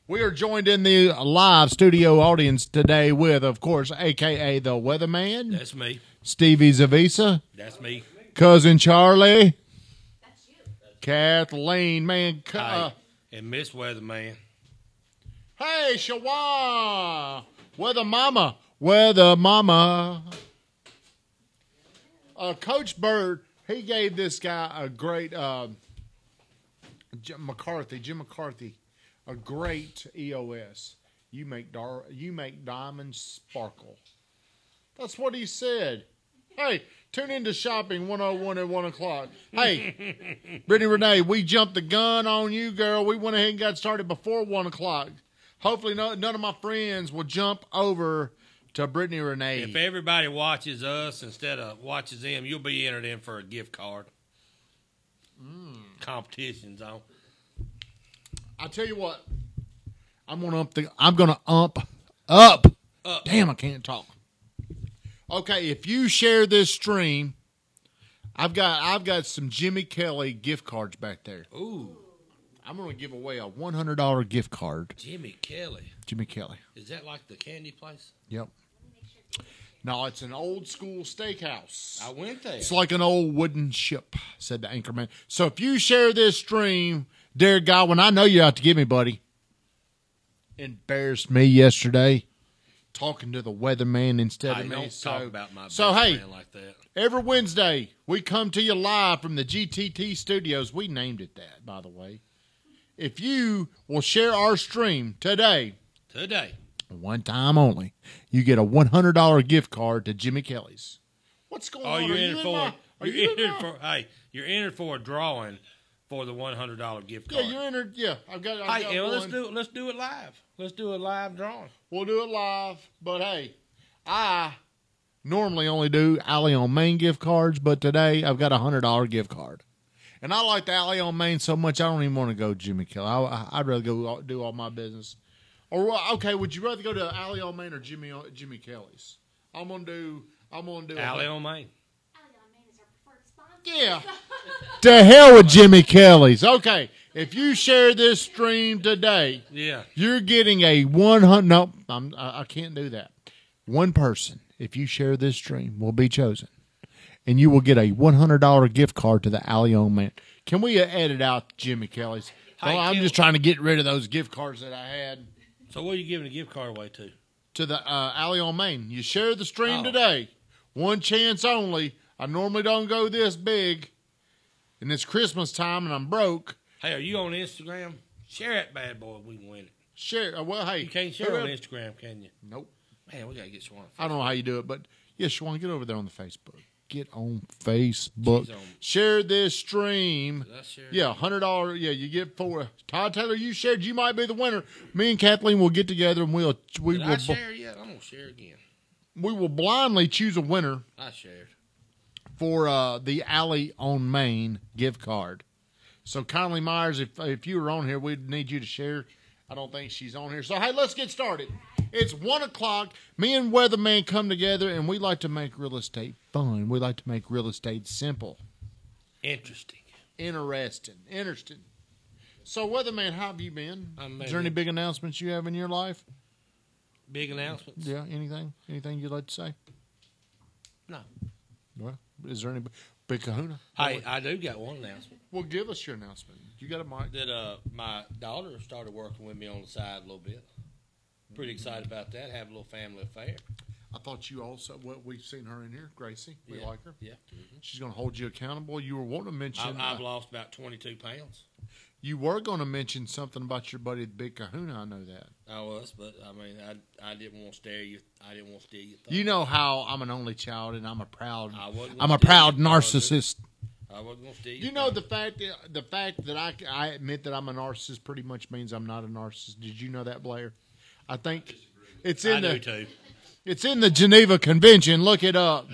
We are joined in the live studio audience today with, of course, a.k.a. the Weatherman. That's me. Stevie Zavisa. That's me. Cousin Charlie. That's you. Kathleen, man. And Miss Weatherman. Hey, Shawa. Weather Mama. Weather Mama. Coach Bird, he gave this guy a great, Jim McCarthy, a great EOS. You make diamonds sparkle. That's what he said. Hey, tune into Shopping 101 at 1 o'clock. Hey, Brittany Renee, we jumped the gun on you, girl. We went ahead and got started before 1 o'clock. Hopefully none of my friends will jump over to Brittany Renee. If everybody watches us instead of watches them, you'll be entered in for a gift card. Competition's on. I tell you what, I'm gonna up. Damn, I can't talk. Okay, if you share this stream, I've got some Jimmy Kelly gift cards back there. Ooh. I'm gonna give away a $100 gift card. Jimmy Kelly. Jimmy Kelly. Is that like the candy place? Yep. No, it's an old school steakhouse. I went there. It's like an old wooden ship, said the anchorman. So if you share this stream, dear Godwin, I know you're out to get me, buddy. Embarrassed me yesterday, talking to the weatherman instead of me. Don't talk about my best hey, friend like that. Every Wednesday, we come to you live from the GTT studios. We named it that, by the way. If you will share our stream today, one time only, you get a $100 gift card to Jimmy Kelly's. What's going on? You're entered for a drawing for the $100 gift card. Yeah, you're entered. Yeah, I've got let's do it live. Let's do a live drawing. We'll do it live. But hey, I normally only do Alley on Main gift cards, but today I've got a $100 gift card. And I like the Alley on Main so much, I don't even want to go to Jimmy Kelly. I'd rather go do all my business. Or okay, would you rather go to Alley on Main or Jimmy Kelly's? I'm gonna do Alley on Main. Alley on Main is our preferred sponsor. Yeah. To hell with Jimmy Kelly's. Okay, if you share this stream today, you're getting a 100. No, I can't do that. One person, if you share this stream, will be chosen. And you will get a $100 gift card to the Alley on Main. Can we edit out Jimmy Kelly's? Well, I'm just trying to get rid of those gift cards that I had. So what are you giving a gift card away to? To the Alley on Main. You share the stream today. One chance only. I normally don't go this big. And it's Christmas time and I'm broke. Hey, are you on Instagram? Share that bad boy. We can win it. Share. Well, hey. You can't share on Instagram, can you? Nope. Man, we got to get Shawan. I don't know how you do it, but yeah, Shawan, get over there on the Facebook. Get on Facebook. Share this stream. Yeah, $100. Yeah, you get four. Todd Taylor, you shared. You might be the winner. Me and Kathleen will get together and we will share yet? I'm gonna share again. We will blindly choose a winner. I shared for the Alley on Main gift card. So Conley Myers, if you were on here, we'd need you to share. I don't think she's on here. So hey, let's get started. It's 1 o'clock. Me and Weatherman come together, and we like to make real estate fun. We like to make real estate simple. Interesting. Interesting. So, Weatherman, how have you been? Is there any big announcements you have in your life? Big announcements? Yeah, anything? Anything you'd like to say? No. Well, is there any big kahuna? Hey, I do got one announcement. Well, give us your announcement. You got a mic? That my daughter started working with me on the side a little bit. Pretty excited about that. Have a little family affair. I thought you also, we've seen her in here, Gracie. We like her. Yeah. Mm-hmm. She's going to hold you accountable. You were wanting to mention. I've lost about 22 pounds. You were going to mention something about your buddy, the Big Kahuna. I know that. I was, but I mean, I didn't want to steal you. I didn't want to steal your thoughts. You know how I'm an only child and I'm a proud narcissist. I wasn't going to steal you know the fact that I admit that I'm a narcissist pretty much means I'm not a narcissist. Did you know that, Blair? I think it's in It's in the Geneva Convention. Look it up.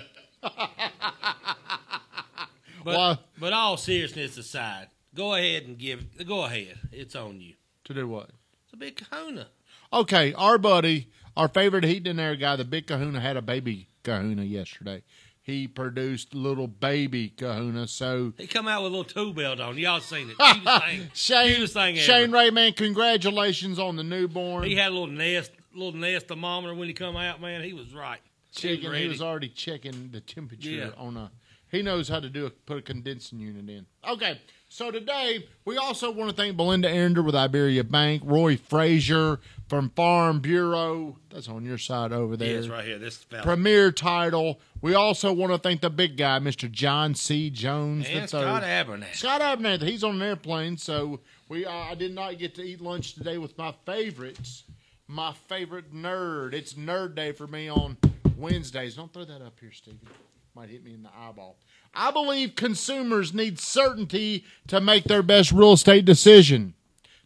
But all seriousness aside, go ahead and go ahead. It's on you. To do what? It's a big kahuna. Okay, our buddy, our favorite heat and air guy, the Big Kahuna, had a baby kahuna yesterday. he produced little baby Kahuna. So He come out with a little tool belt on. Y'all seen it. Cutest thing. Cutest thing ever. Shane Ray, man, congratulations on the newborn. He had a little nest thermometer when he come out, man. He was right. Checking, he was already checking the temperature on a. He knows how to put a condensing unit in. Okay, so today we also want to thank Belinda Ender with Iberia Bank, Roy Frazier from Farm Bureau. That's on your side over there. Yeah, it's right here. This fella. Premier Title. We also want to thank the big guy, Mr. John C. Jones. And Scott Abernathy. Scott Abernathy. He's on an airplane, so I did not get to eat lunch today with my favorites. My favorite nerd. It's Nerd Day for me on Wednesdays. Don't throw that up here, Stephen. Might hit me in the eyeball. I believe consumers need certainty to make their best real estate decision.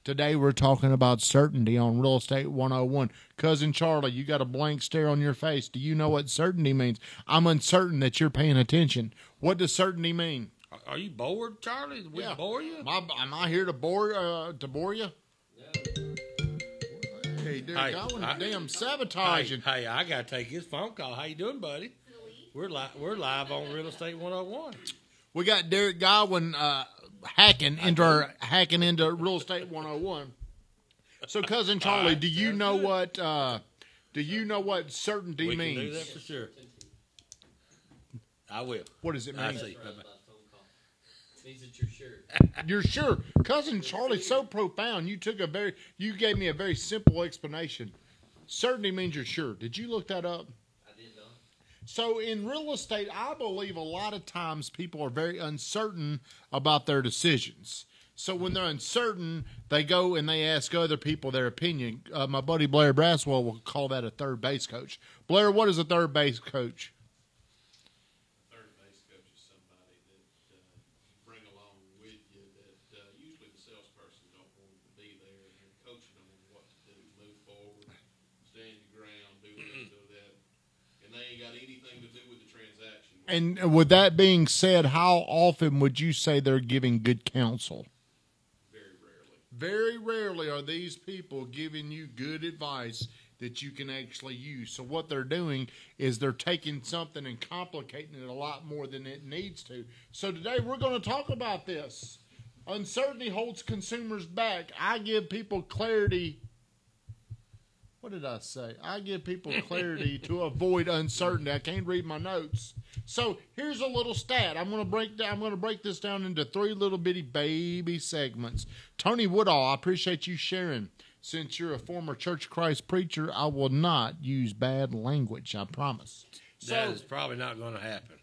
Today we're talking about certainty on Real Estate 101. Cousin Charlie, you got a blank stare on your face. Do you know what certainty means? I'm uncertain that you're paying attention. What does certainty mean? Are you bored, Charlie? Did we bore you? Am I here to bore you? Hey, dude, damn sabotaging. Hey, I got to take his phone call. How you doing, buddy? We're live on Real Estate 101. We got Derek Godwin hacking into Real Estate 101. So, Cousin Charlie, do you know what certainty we means? We can do that for sure. I will. What does it mean? I see. Means that you're sure. You're sure, Cousin Charlie's so profound. You gave me a very simple explanation. Certainty means you're sure. Did you look that up? So in real estate, I believe a lot of times people are very uncertain about their decisions. So when they're uncertain, they go and they ask other people their opinion. My buddy Blair Braswell will call that a third base coach. Blair, what is a third base coach? Third base coach is somebody that you bring along with you that usually the salesperson don't want to be there, and you're coaching them on what to do, move forward, stand your ground, do this, do that. And they ain't got anything to do with the transaction. And with that being said, how often would you say they're giving good counsel? Very rarely. Very rarely are these people giving you good advice that you can actually use. So what they're doing is they're taking something and complicating it a lot more than it needs to. So today we're going to talk about this. Uncertainty holds consumers back. I give people clarity. What did I say? I give people clarity to avoid uncertainty. I can't read my notes. So here's a little stat. I'm going to break this down into 3 little bitty baby segments. Tony Woodall, I appreciate you sharing. Since you're a former Church of Christ preacher, I will not use bad language. I promise. That is probably not going to happen.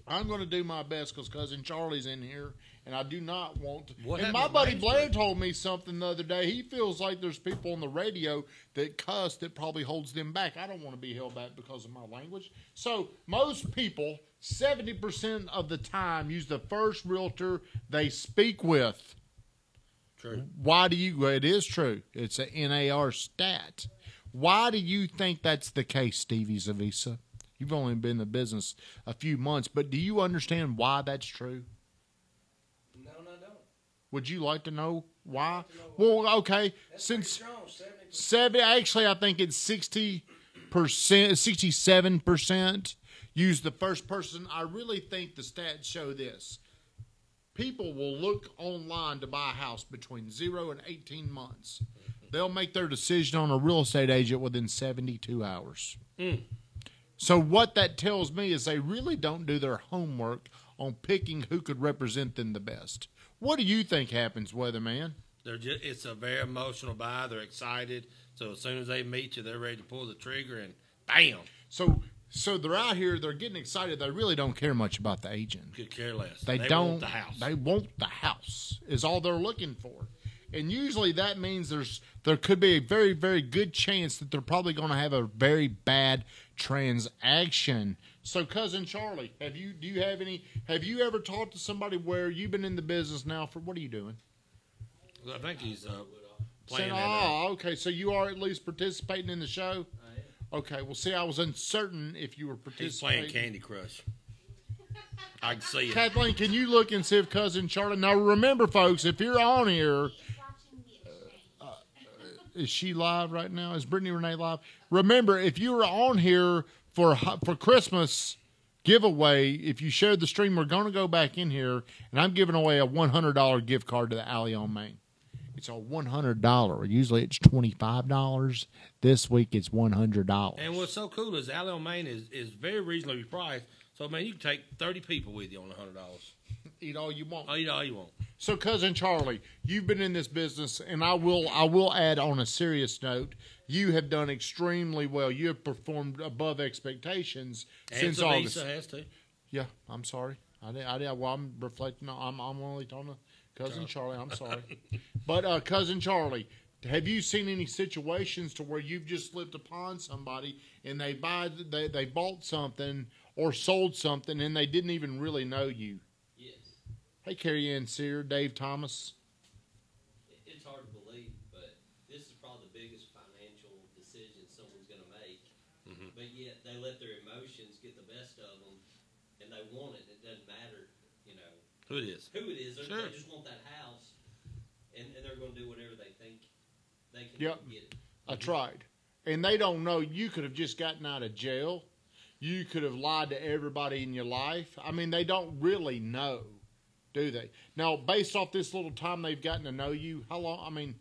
I'm going to do my best because Cousin Charlie's in here, and I do not want to. What and my buddy Blair told me something the other day. He feels like there's people on the radio that cuss that probably holds them back. I don't want to be held back because of my language. So most people, 70% of the time, use the first realtor they speak with. True. It is true. It's an NAR stat. Why do you think that's the case, Stevie Zavisa? You've only been in the business a few months, but do you understand why that's true? No, I don't. Would you like to know why? Well, okay. That's Since strong, 70%. actually, I think it's 60%, 67% use the first person. I really think the stats show this. People will look online to buy a house between 0 and 18 months. They'll make their decision on a real estate agent within 72 hours. So what that tells me is they really don't do their homework on picking who could represent them the best. What do you think happens, Weatherman? It's a very emotional buy. They're excited. So as soon as they meet you, they're ready to pull the trigger and bam. So they're out here, they're getting excited. They really don't care much about the agent. Could care less. They want the house. They want the house is all they're looking for. And usually that means there could be a very, very good chance that they're probably going to have a very bad transaction. So, Cousin Charlie, have you ever talked to somebody where you've been in the business now for, what are you doing? I think he's Saying, playing. Okay, so you are at least participating in the show? I am. Okay, well, see, I was uncertain if you were participating. He's playing Candy Crush. I can see it. Kathleen, can you look and see if Cousin Charlie... Now, remember, folks, if you're on here... Is she live right now? Is Brittany Renee live? Remember, if you were on here for Christmas, giveaway. If you share the stream, we're going to go back in here, and I'm giving away a $100 gift card to the Alley on Main. It's a $100. Usually it's $25. This week it's $100. And what's so cool is Alley on Main is very reasonably priced. So, man, you can take 30 people with you on $100. Eat all you want. Eat all you want. So, Cousin Charlie, you've been in this business, and I will add on a serious note, you have done extremely well. You have performed above expectations since August. And has too. Yeah, I'm sorry. I did. Well, I'm reflecting. I'm only talking to Cousin Charlie. I'm sorry. But, Cousin Charlie, have you seen any situations to where you've just slipped upon somebody and they bought something or sold something and they didn't even really know you? Yes. Hey, Carrie Ann Sear, Dave Thomas. It's hard to believe, but this is probably the biggest financial decision someone's going to make. Mm-hmm. But yet they let their emotions get the best of them, and they want it. It doesn't matter, Who it is. Sure. They just want that house, and they're going to do whatever they think they can get it. I tried. And they don't know. You could have just gotten out of jail. You could have lied to everybody in your life. I mean, they don't really know, do they? Now, based off this little time they've gotten to know you, how long? I mean,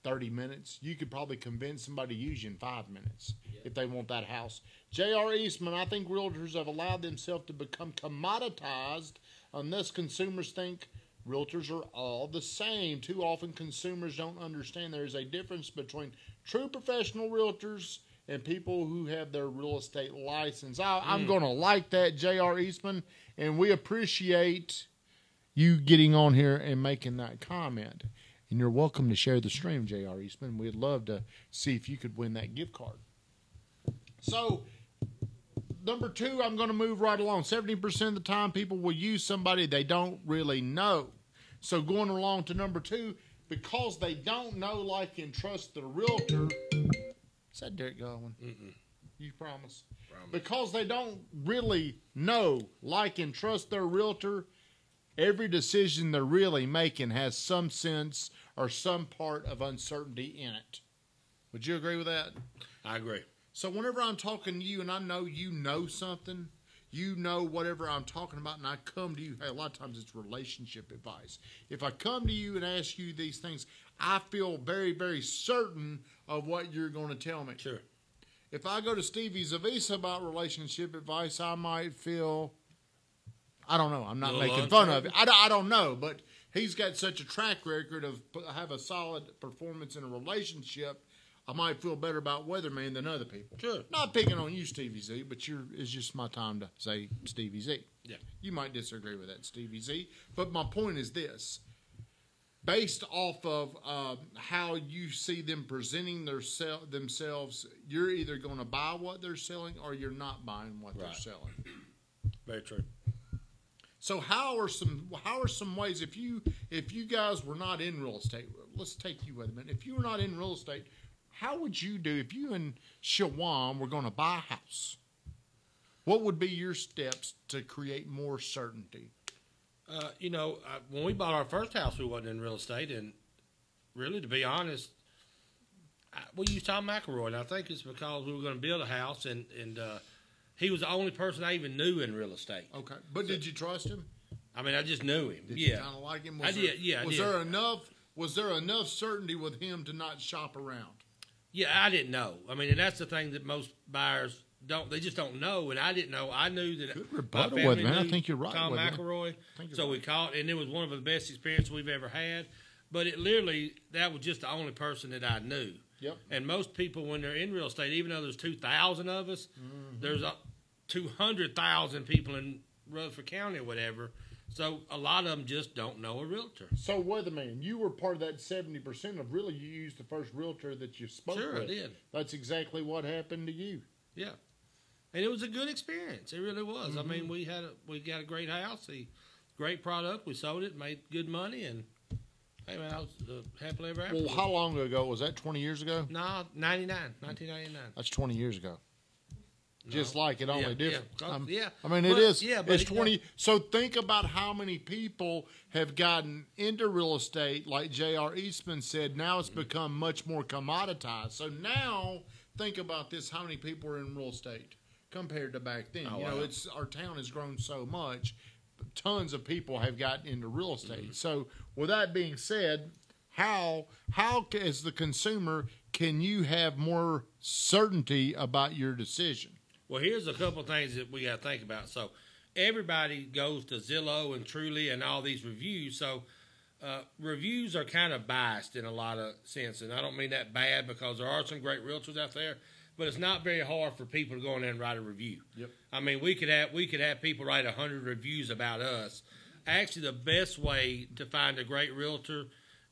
30 minutes. You could probably convince somebody to use you in 5 minutes if they want that house. J.R. Eastman, I think realtors have allowed themselves to become commoditized, and thus consumers think realtors are all the same. Too often consumers don't understand there is a difference between true professional realtors and people who have their real estate license. I'm going to like that, J.R. Eastman, and we appreciate you getting on here and making that comment. And you're welcome to share the stream, J.R. Eastman. We'd love to see if you could win that gift card. So, number 2, I'm going to move right along. 70% of the time, people will use somebody they don't really know. So, going along to number 2, because they don't know, like, and trust the realtor. Is that Derek Godwin? Mm-mm. You promise? Because they don't really know, like, and trust their realtor, every decision they're really making has some sense or some part of uncertainty in it. Would you agree with that? I agree. So whenever I'm talking to you and I know you know something, you know whatever I'm talking about, and I come to you, hey, a lot of times it's relationship advice. If I come to you and ask you these things, I feel very, very certain of what you're going to tell me. Sure. If I go to Stevie Zavisa about relationship advice, I might feel, I don't know, I'm not making fun of it. I don't know, but he's got such a track record of have a solid performance in a relationship. I might feel better about Weatherman than other people. Sure. Not picking on you, Stevie Z, but it's just my time to say Stevie Z. Yeah. You might disagree with that, Stevie Z. But my point is this. Based off of how you see them presenting themselves, you're either going to buy what they're selling or you're not buying what they're selling. Very true. So how are some ways, if you guys were not in real estate, let's take you with a minute. If you were not in real estate, how would you do if you and Shawan were going to buy a house? What would be your steps to create more certainty? When we bought our first house, we wasn't in real estate, and really, to be honest, we used Tom McElroy, and I think it's because we were going to build a house, and he was the only person I even knew in real estate. Okay, but did you trust him? I mean, I just knew him. Did you kind of like him? I did. Yeah, was there enough certainty with him to not shop around? Yeah, I didn't know. I mean, and that's the thing that most buyers don't. They just don't know, and I didn't know. I knew that. Good rebuttal with man. I think you're right. Tom McElroy. So we called, and it was one of the best experiences we've ever had. But it literally, that was just the only person that I knew. Yep. And most people, when they're in real estate, even though there's 2,000 of us, there's 200,000 people in Rutherford County or whatever. So a lot of them just don't know a realtor. So, Weatherman, you were part of that 70% of really you used the first realtor that you spoke with. Sure, I did. That's exactly what happened to you. Yeah. And it was a good experience. It really was. I mean, we got a great house, a great product. We sold it, made good money, and hey, man, I was happily ever after. Well, how long ago? Was that 20 years ago? No, 1999. That's 20 years ago. No. Just like it, only different. Yeah. I mean, it is. Yeah, but it's 20. So think about how many people have gotten into real estate. Like J.R. Eastman said, now it's become much more commoditized. So now think about this. How many people are in real estate? compared to back then. Oh, You know, wow. our town has grown so much. Tons of people have gotten into real estate. So, with that being said, how as the consumer can you have more certainty about your decision? Well, here's a couple of things that we got to think about. So, everybody goes to Zillow and Truly and all these reviews. So, reviews are kind of biased in a lot of sense, and I don't mean that bad because there are some great realtors out there, but it's not very hard for people to go in there and write a review. Yep. I mean, we could have people write 100 reviews about us. Actually, the best way to find a great realtor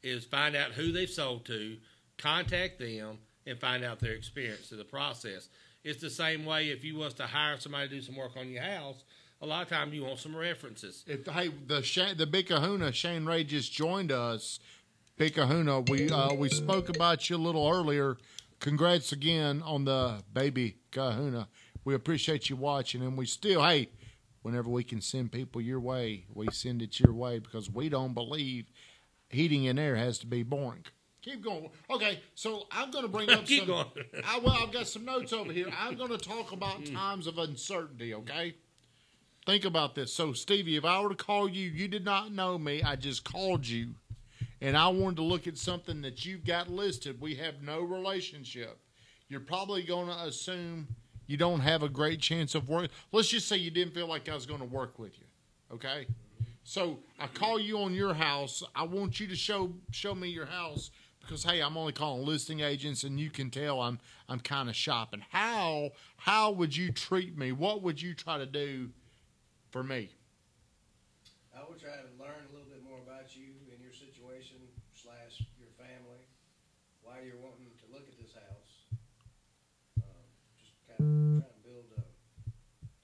is find out who they've sold to, contact them, and find out their experience of the process. It's the same way if you was to hire somebody to do some work on your house. A lot of times you want some references. Hey, the Big Kahuna, Shane Ray just joined us. Big Kahuna, we spoke about you a little earlier. Congrats again on the baby Kahuna. We appreciate you watching, and we still, hey, whenever we can send people your way, we send it your way because we don't believe heating and air has to be boring. Keep going. Okay, so I'm going to bring up Keep going. I've got some notes over here. I'm going to talk about times of uncertainty, okay? Think about this. So, Stevie, if I were to call you, you did not know me. I just called you, and I wanted to look at something that you've got listed. We have no relationship. You're probably going to assume you don't have a great chance of work. Let's just say you didn't feel like I was going to work with you, okay? So, I call you on your house. I want you to show me your house because, hey, I'm only calling listing agents, and you can tell I'm kind of shopping. How would you treat me? What would you try to do for me? I would try to learn a little bit more about you and your situation / your family, why you're wanting to look at this house. Just kind of try and build a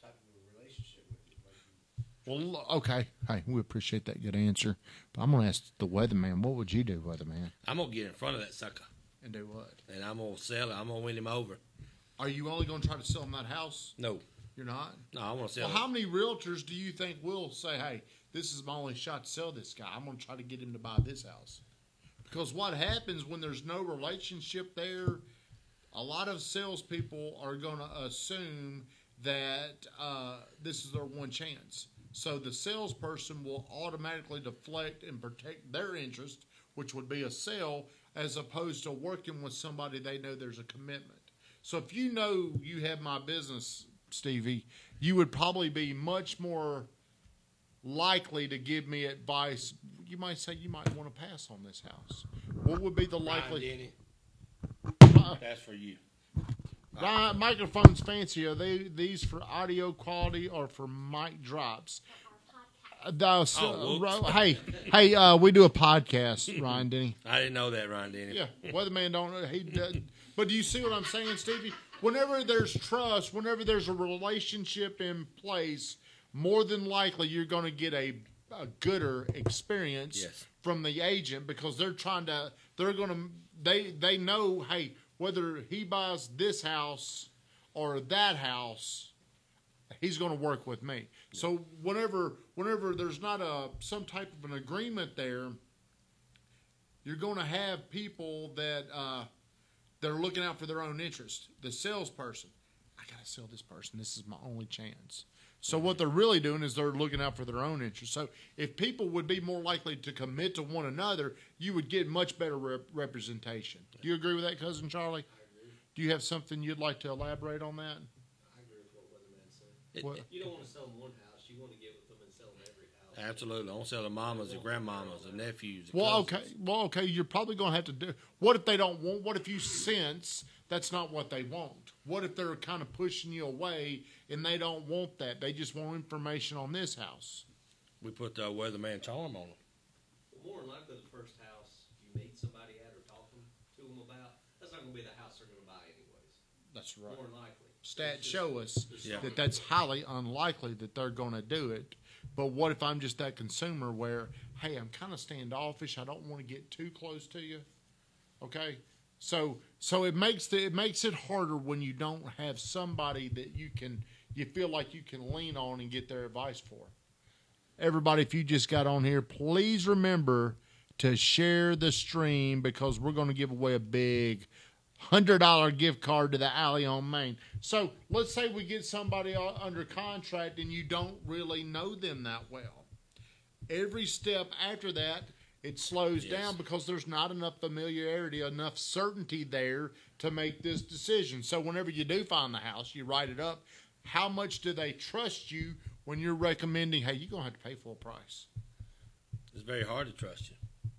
type of a relationship with you. Well, okay. Hey, we appreciate that good answer. But I'm going to ask the weatherman, what would you do, weatherman? I'm going to get in front of that sucker, And do what? and I'm going to sell it. I'm going to win him over. Are you only going to try to sell him that house? No. You're not? No, I want to sell Well, it. how many realtors do you think will say, hey, this is my only shot to sell this guy. I'm going to try to get him to buy this house. Because what happens when there's no relationship there, a lot of salespeople are going to assume that this is their one chance. So the salesperson will automatically deflect and protect their interest, which would be a sale, as opposed to working with somebody they know there's a commitment. So if you know you have my business, Stevie, you would probably be much more likely to give me advice. You might say you might want to pass on this house. What would be the likely? That's for you. Ryan, microphones fancy. Are these for audio quality or for mic drops? Hey, we do a podcast, Ryan Denny. I didn't know that, Ryan Denny. Yeah, weatherman don't. He doesn't. But do you see what I'm saying, Stevie? Whenever there's trust, whenever there's a relationship in place, more than likely you're going to get a gooder experience from the agent because they know, hey, whether he buys this house or that house, he's going to work with me. So whenever there's not some type of an agreement there, you're going to have people that are looking out for their own interest. The salesperson, I got to sell this person. This is my only chance. So what they're really doing is they're looking out for their own interest. So if people would be more likely to commit to one another, you would get much better representation. Do you agree with that, Cousin Charlie? I agree. Do you have something you'd like to elaborate on that? I agree with what Weatherman said. What? You don't want to sell them one house. You want to get with them and sell them every house. Absolutely. I want to sell the mamas, the grandmamas, the nephews. The Well, cousins. okay. You're probably going to have to do. What if they don't want? What if you sense that's not what they want? What if they're kind of pushing you away and they don't want that? They just want information on this house. We put the weatherman charm on them. Well, more than likely, the first house you meet somebody at or talking to them about, that's not going to be the house they're going to buy anyways. That's right. More than likely. Stats It's just show us the Yeah. that starting that's point. highly unlikely that they're going to do it. But what if I'm just that consumer where, hey, I'm kind of standoffish. I don't want to get too close to you. Okay, so it makes it harder when you don't have somebody that you feel like you can lean on and get their advice for. Everybody, if you just got on here, please remember to share the stream because we're going to give away a big $100 gift card to the alley on Main. So let's say we get somebody under contract and you don't really know them that well. Every step after that, it slows down because there's not enough familiarity, enough certainty there to make this decision. So whenever you do find the house, you write it up. How much do they trust you when you're recommending, hey, you're going to have to pay full price? It's very hard to trust you.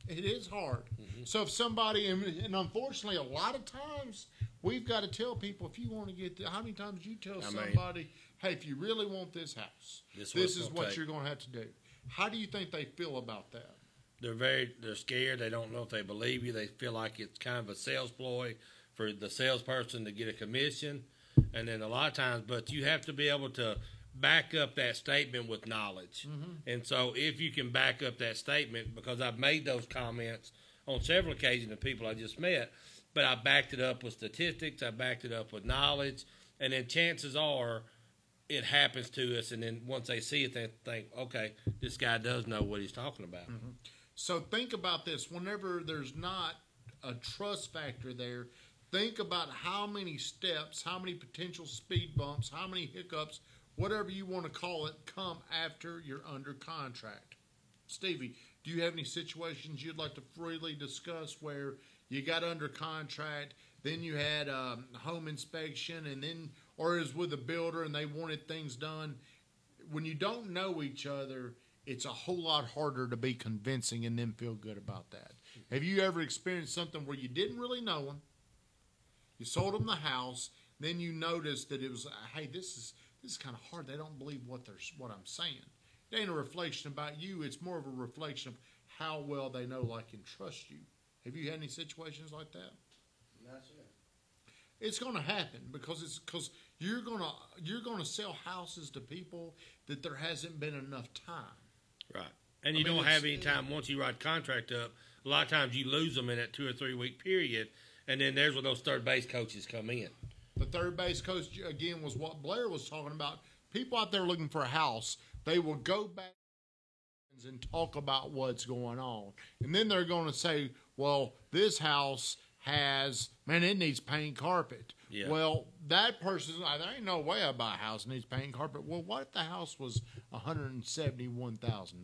It is hard. Mm-hmm. So if somebody, and unfortunately, a lot of times, we've got to tell people, if you want to get, how many times you tell somebody, hey, if you really want this house, this is what you're going to have to do. How do you think they feel about that? They're scared. They don't know if they believe you. They feel like it's kind of a sales ploy for the salesperson to get a commission. And then a lot of times, but you have to be able to back up that statement with knowledge. Mm-hmm. And so if you can back up that statement, because I've made those comments on several occasions to people I just met, but I backed it up with statistics, I backed it up with knowledge, and then chances are it happens to us, and then once they see it, they think, okay, this guy does know what he's talking about. Mm-hmm. So think about this. Whenever there's not a trust factor there, think about how many steps, how many potential speed bumps, how many hiccups, whatever you want to call it, come after you're under contract. Stevie, do you have any situations you'd like to freely discuss where you got under contract, then you had a home inspection, and then, or is with a builder and they wanted things done? When you don't know each other, it's a whole lot harder to be convincing and then feel good about that. Have you ever experienced something where you didn't really know them? You sold them the house, then you noticed that it was, hey, this is kind of hard. They don't believe what I'm saying. It ain't a reflection about you. It's more of a reflection of how well they know, like, and trust you. Have you had any situations like that? Not yet. It's going to happen because you're gonna sell houses to people that there hasn't been enough time. Right. And you don't have any time. Once you write a contract up, a lot of times you lose them in that 2 or 3 week period, and then there's where those third base coaches come in. The third base coach, again, was what Blair was talking about. People out there looking for a house, they will go back and talk about what's going on. And then they're going to say, well, this house has, man, it needs paint carpet. Yeah. Well, that person, there ain't no way I buy a house that needs paint carpet. Well, what if the house was $171,000?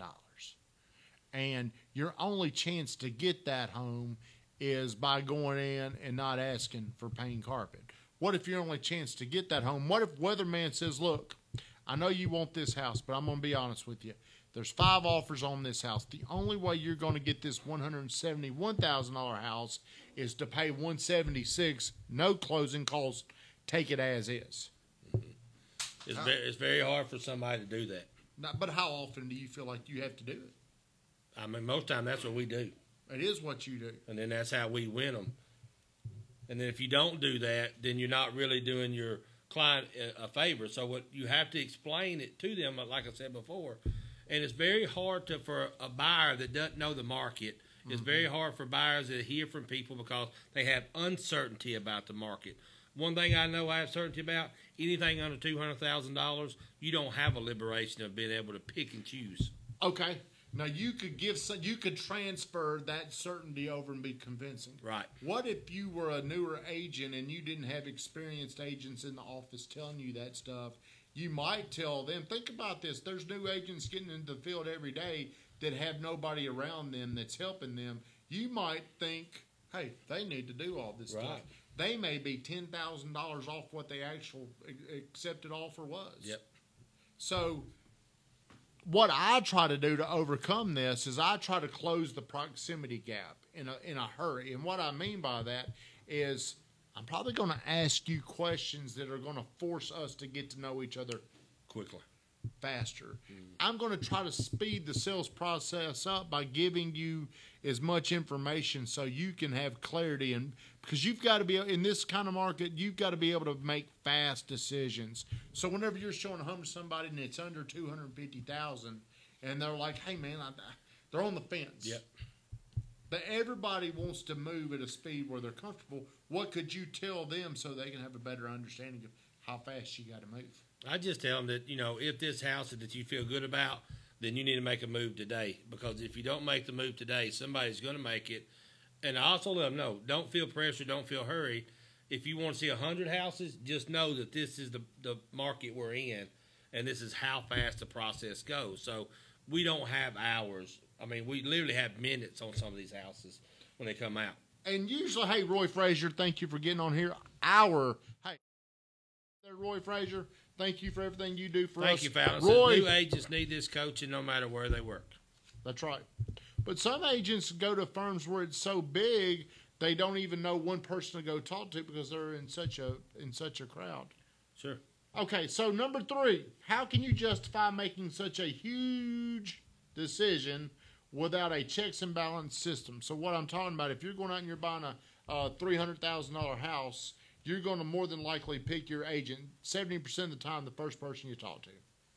And your only chance to get that home is by going in and not asking for paint carpet. What if your only chance to get that home? What if Weatherman says, look, I know you want this house, but I'm going to be honest with you. There's 5 offers on this house. The only way you're going to get this $171,000 house is to pay $176,000, no closing costs, take it as is. Mm-hmm. It's very hard for somebody to do that. But how often do you feel like you have to do it? I mean, most of the time that's what we do. It is what you do. And then that's how we win them. And then if you don't do that, then you're not really doing your client a favor. So what you have to explain it to them, like I said before. And it's very hard for a buyer that doesn't know the market. It's mm-hmm. very hard for buyers that hear from people because they have uncertainty about the market. One thing I know I have certainty about, anything under $200,000, you don't have a liberation of being able to pick and choose. Okay. Now, you could transfer that certainty over and be convincing. Right. What if you were a newer agent and you didn't have experienced agents in the office telling you that stuff? You might tell them, think about this, there's new agents getting into the field every day that have nobody around them that's helping them. You might think, hey, they need to do all this stuff. They may be $10,000 off what the actual accepted offer was. Yep. So what I try to do to overcome this is I try to close the proximity gap in a hurry. And what I mean by that is I'm probably going to ask you questions that are going to force us to get to know each other quickly, faster. I'm going to try to speed the sales process up by giving you as much information so you can have clarity. And because you've got to be in this kind of market, you've got to be able to make fast decisions. So whenever you're showing a home to somebody and it's under $250,000 and they're like, hey man, they're on the fence. Yep. But everybody wants to move at a speed where they're comfortable. What could you tell them so they can have a better understanding of how fast you got to move? I just tell them that, if this house that you feel good about, then you need to make a move today. Because if you don't make the move today, somebody's going to make it. And I also let them know, don't feel pressure, don't feel hurry. if you want to see 100 houses, just know that this is the market we're in, and this is how fast the process goes. So we don't have hours. I mean, we literally have minutes on some of these houses when they come out. And usually, hey, Roy Frazier, thank you for getting on here. Hey, there, Roy Frazier, thank you for everything you do for us. Thank you, Fallon. Roy, So new agents need this coaching no matter where they work. That's right. But some agents go to firms where it's so big they don't even know one person to go talk to because they're in such a crowd. Sure. Okay, so number 3, how can you justify making such a huge decision without a checks and balance system? So what I'm talking about, if you're going out and you're buying a $300,000 house, you're going to more than likely pick your agent 70% of the time, the first person you talk to.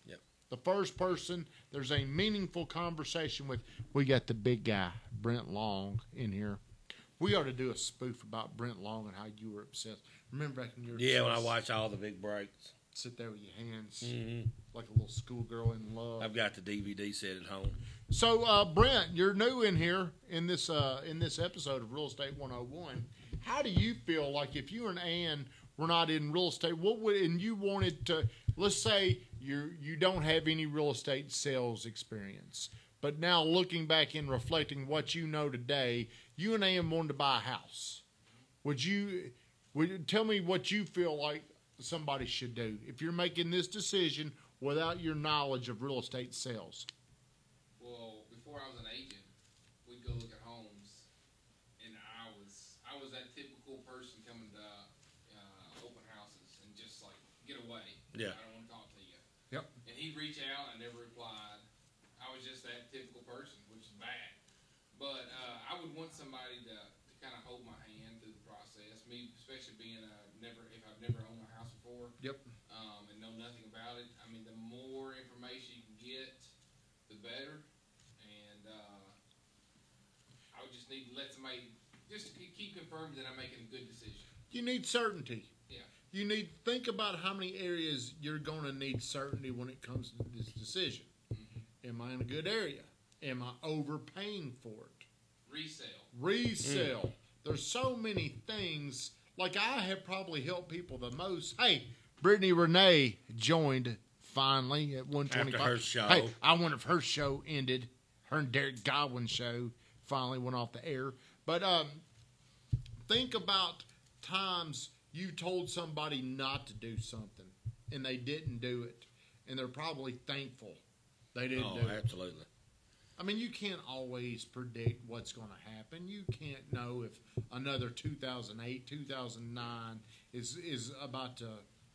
Yep. The first person there's a meaningful conversation with. We got the big guy, Brent Long, in here. We ought to do a spoof about Brent Long and how you were obsessed. Remember back when you were Yeah, when I obsessed? watch all the big breaks. Sit there with your hands Mm-hmm. like a little schoolgirl in love. I've got the DVD set at home. So, Brent, you're new in here in this episode of Real Estate 101. How do you feel like if you and Ann were not in real estate, and you wanted to, let's say you don't have any real estate sales experience, but now looking back and reflecting what you know today, you and Ann wanted to buy a house. Would you tell me what you feel like somebody should do if you're making this decision without your knowledge of real estate sales? Well, before I was an agent, we'd go look at homes, and I was that typical person coming to open houses and just like get away. Yeah. I don't want to talk to you. Yep. And he'd reach out, I never replied. I was just that typical person, which is bad. But I would want somebody to kind of hold my hand through the process. Me, especially being if I've never owned a house before. Yep. And know nothing about it. I mean, the more information you can get, the better. And I would just need to let somebody just keep confirming that I'm making a good decision. You need certainty. Yeah. You think about how many areas you're going to need certainty when it comes to this decision. Mm-hmm. Am I in a good area? Am I overpaying for it? Resale. There's so many things. Like I have probably helped people the most. Hey, Brittany Renee joined finally at 125. After her show. Hey, I wonder if her show ended. Her and Derek Godwin's show finally went off the air. But think about times you told somebody not to do something and they didn't do it, and they're probably thankful they didn't do it. Absolutely. I mean, you can't always predict what's going to happen. You can't know if another 2008, 2009 is about to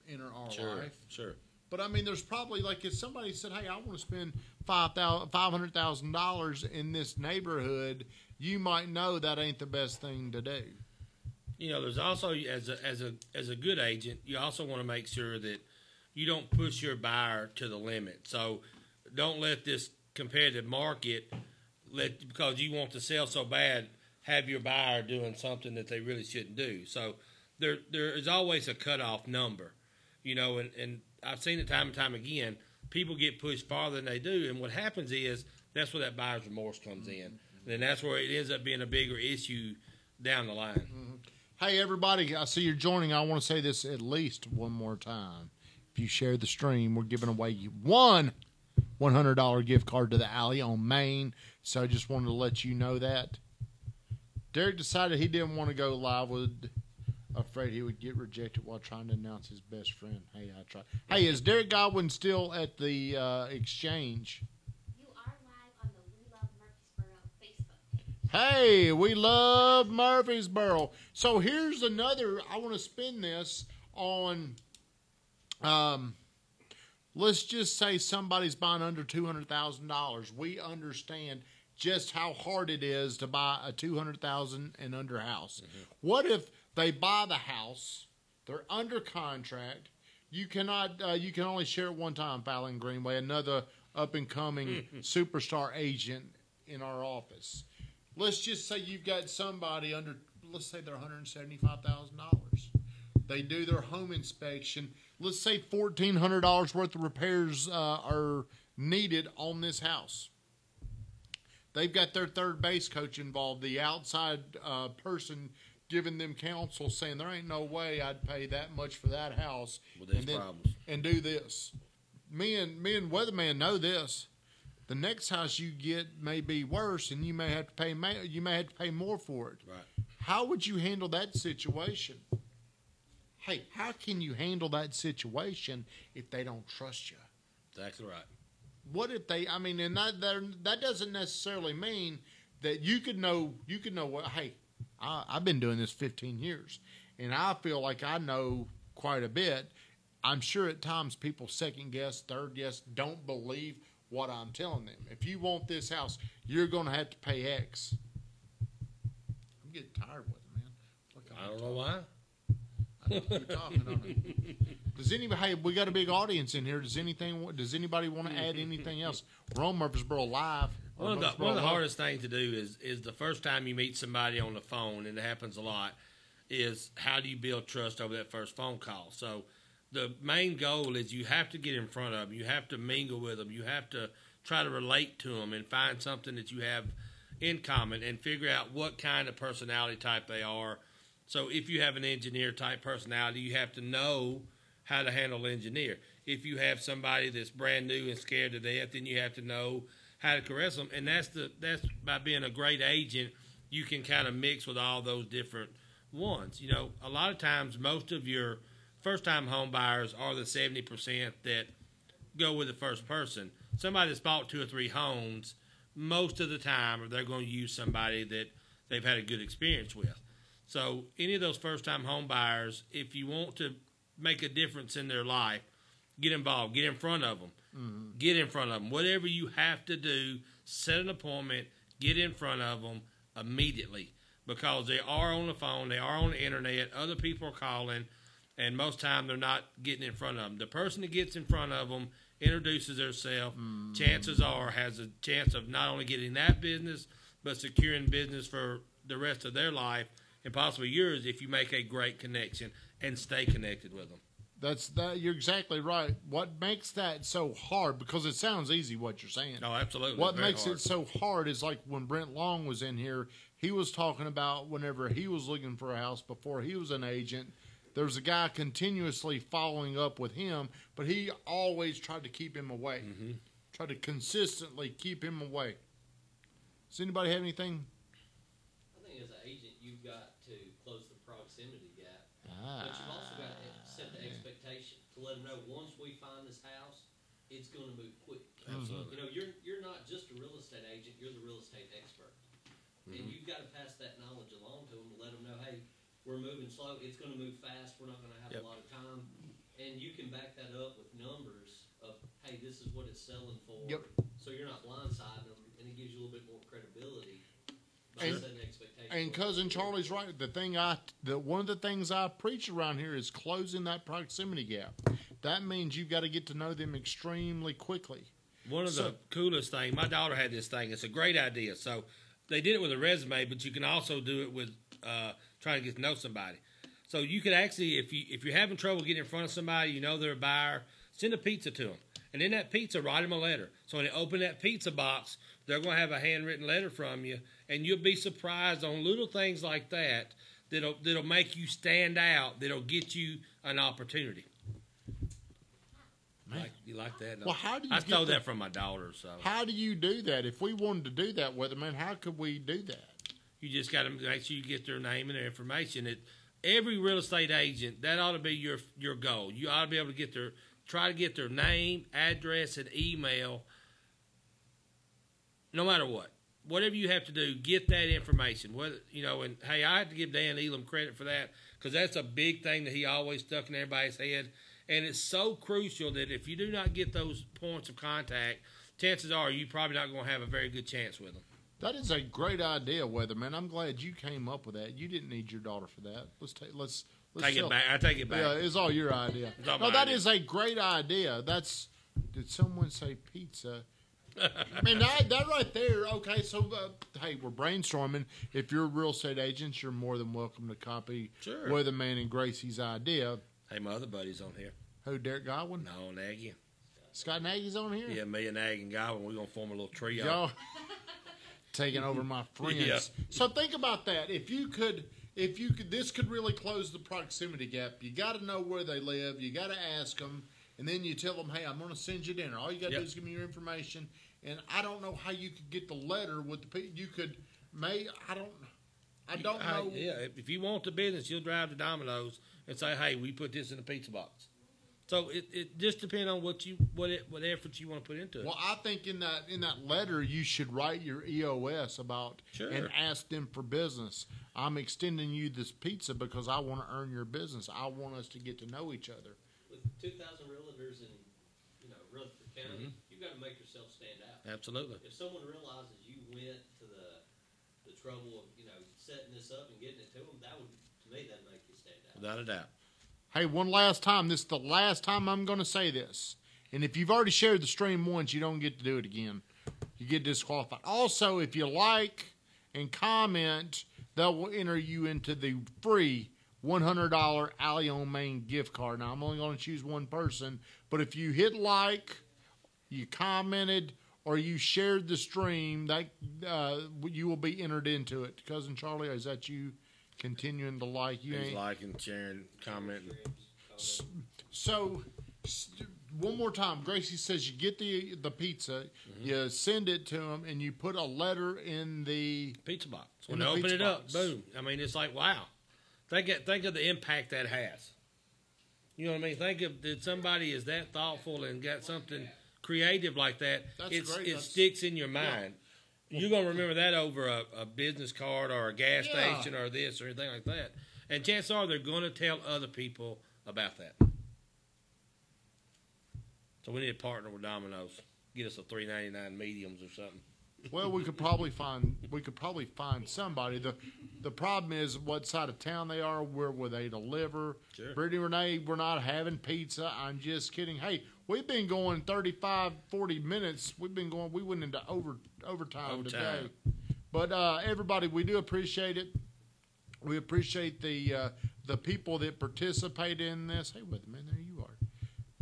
enter our life. Sure. But I mean, there's probably, like, if somebody said, "Hey, I want to spend $500,000 in this neighborhood," you might know that ain't the best thing to do. You know, there's also as a good agent, you also want to make sure that you don't push your buyer to the limit. So don't let this competitive market because you want to sell so bad, have your buyer doing something that they really shouldn't do. So there is always a cutoff number, you know, and I've seen it time and time again. People get pushed farther than they do, and what happens is that's where that buyer's remorse comes in, and then that's where it ends up being a bigger issue down the line. Mm-hmm. Hey, everybody, I see you're joining. I want to say this at least one more time. If you share the stream, we're giving away one $100 gift card to the Alley on Main. So I just wanted to let you know that. Derek decided he didn't want to go live with, afraid he would get rejected while trying to announce his best friend. Hey, I tried. Hey, is Derek Godwin still at the exchange? You are live on the We Love Murfreesboro Facebook page. Hey, we love Murfreesboro. So here's another, I want to spin this on, let's just say somebody's buying under $200,000. We understand just how hard it is to buy a $200,000 and under house. Mm-hmm. What if they buy the house, they're under contract, you cannot, you can only share it one time, Fallon Greenway, another up-and-coming superstar agent in our office. Let's just say you've got somebody under, let's say they're $175,000. They do their home inspection. Let's say $1,400 worth of repairs are needed on this house. They've got their third base coach involved, the outside person giving them counsel, saying there ain't no way I'd pay that much for that house With these problems. and do this. Me and Weatherman know this. The next house you get may be worse, and you may have to pay more for it. Right. How would you handle that situation? Hey, how can you handle that situation if they don't trust you? Exactly right. What if they? I mean, and that doesn't necessarily mean that you could know. You could know what. Hey, I've been doing this 15 years, and I feel like I know quite a bit. I'm sure at times people second guess, third guess, don't believe what I'm telling them. If you want this house, you're going to have to pay X. I'm getting tired with it, man. Look, I don't know why. I know you're talking on it. Does anybody? Hey, we got a big audience in here. Does anybody want to add anything else? We're on Murfreesboro Live. One of the hardest things to do is the first time you meet somebody on the phone, and it happens a lot, is how do you build trust over that first phone call? So the main goal is you have to get in front of them. You have to mingle with them. You have to try to relate to them and find something that you have in common and figure out what kind of personality type they are. So if you have an engineer type personality, you have to know how to handle engineer. If you have somebody that's brand new and scared to death, then you have to know how to caress them. And that's by being a great agent, you can kind of mix with all those different ones. You know, a lot of times most of your first-time home buyers are the 70% that go with the first person. Somebody that's bought 2 or 3 homes, most of the time they're going to use somebody that they've had a good experience with. So any of those first-time home buyers, if you want to make a difference in their life, get involved, get in front of them. Mm-hmm. Get in front of them. Whatever you have to do, set an appointment, get in front of them immediately, because they are on the phone, they are on the internet, other people are calling, and most time they're not getting in front of them. The person that gets in front of them introduces herself, chances are has a chance of not only getting that business, but securing business for the rest of their life, and possibly yours if you make a great connection and stay connected with them. You're exactly right. What makes that so hard, because it sounds easy what you're saying. No, absolutely. What makes it so hard is like when Brent Long was in here, he was talking about whenever he was looking for a house before he was an agent, there was a guy continuously following up with him, but he always tried to keep him away. Mm-hmm. Tried to consistently keep him away. Does anybody have anything? I think as an agent, you've got to close the proximity gap. But you've also got to set the expectation to let them know once we find this house, it's going to move quick. Absolutely. You know, you're not just a real estate agent; you're the real estate expert, and you've got to pass that knowledge along to them to let them know, hey, we're moving slow. It's going to move fast. We're not going to have a lot of time, and you can back that up with numbers of, hey, this is what it's selling for. Yep. So you're not blindsiding them, and it gives you a little bit more credibility. And Cousin Charlie's right. One of the things I preach around here is closing that proximity gap. That means you've got to get to know them extremely quickly. One of the coolest things, my daughter had this thing. It's a great idea. So they did it with a resume, but you can also do it with trying to get to know somebody. So you could actually, if you're having trouble getting in front of somebody, you know they're a buyer, send a pizza to them. And in that pizza, write them a letter. So when they open that pizza box, they're going to have a handwritten letter from you, and you'll be surprised on little things like that that'll make you stand out, that'll get you an opportunity. You like that? Well, how do you? I stole that from my daughter. So how do you do that? If we wanted to do that with them, man, how could we do that? You just got to make sure you get their name and their information. Every real estate agent, that ought to be your goal. You ought to be able to try to get their name, address, and email. No matter what, whatever you have to do, get that information. Whether and hey, I have to give Dan Elam credit for that, because that's a big thing that he always stuck in everybody's head, and it's so crucial that if you do not get those points of contact, chances are you're probably not going to have a very good chance with them. That is a great idea, Weatherman. I'm glad you came up with that. You didn't need your daughter for that. Let's take it back. I take it back. Yeah, it's all your idea. That is a great idea. Did someone say pizza? I mean, that right there, okay, so, hey, we're brainstorming. If you're a real estate agent, you're more than welcome to copy Weatherman and Gracie's idea. Hey, my other buddy's on here. Who, Derek Godwin? No, Nagy. Scott Nagy's on here? Yeah, me and Nagy and Godwin, we're going to form a little trio. Y'all taking over my friends. Yeah. So think about that. If you could if you could, this could really close the proximity gap. You got to know where they live. You got to ask them, and then you tell them, "Hey, I'm going to send you dinner. All you got to do is give me your information." And I don't know how you could get the letter with the people. You could, I don't know. Yeah, if you want the business, you'll drive to Domino's and say, "Hey, we put this in a pizza box." So it just depends on what efforts you want to put into it. Well, I think in that letter you should write your EOS about and ask them for business. I'm extending you this pizza because I want to earn your business. I want us to get to know each other. With 2,000 realtors in Rutherford County, you've got to make yourself stand out. Absolutely. If someone realizes you went to the trouble of setting this up and getting it to them, to me that'd make you stand out. Without a doubt. Hey, one last time. This is the last time I'm going to say this. And if you've already shared the stream once, you don't get to do it again. You get disqualified. Also, if you like and comment, that will enter you into the free $100 Alley on Main gift card. Now, I'm only going to choose one person. But if you hit like, you commented, or you shared the stream, that you will be entered into it. Cousin Charlie, is that you? Continuing to like. He's liking, sharing, commenting. So, one more time. Gracie says you get the pizza, you send it to them, and you put a letter in the pizza box. When they open it up, boom. I mean, it's like, wow. Think of the impact that has. You know what I mean? Think of that somebody is that thoughtful and got something creative like that. It sticks in your mind. You're going to remember that over a business card or a gas station or this or anything like that. And chances are they're going to tell other people about that. So we need to partner with Domino's. Get us a $3.99 mediums or something. Well, we could probably find somebody. The problem is what side of town they are. Where will they deliver? Sure. Brittany, Renee, we're not having pizza. I'm just kidding. Hey, we've been going 35, 40 minutes. We went into overtime today. But everybody, we do appreciate it. We appreciate the people that participate in this. Hey, wait a minute, there you are.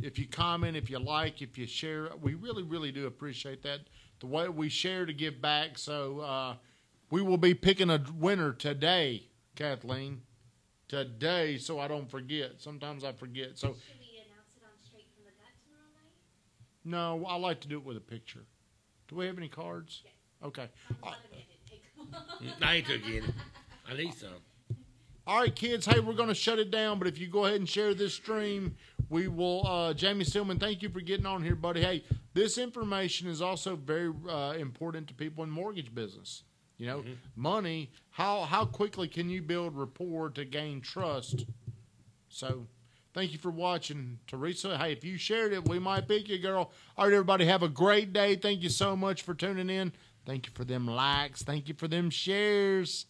If you comment, if you like, if you share, we really, really do appreciate that. The way we share to give back. So we will be picking a winner today, Kathleen. Today, so I don't forget. Sometimes I forget. So Should we announce it on Straight from the Gut tomorrow night? no, I like to do it with a picture. Do we have any cards? Yes. Okay. I ain't took any. I need some. All right, kids. Hey, we're going to shut it down, but if you go ahead and share this stream, we will. Jamie Stillman, thank you for getting on here, buddy. Hey, this information is also very important to people in mortgage business. You know, money. How quickly can you build rapport to gain trust? So, thank you for watching, Teresa. Hey, if you shared it, we might pick you, girl. All right, everybody, have a great day. Thank you so much for tuning in. Thank you for them likes. Thank you for them shares.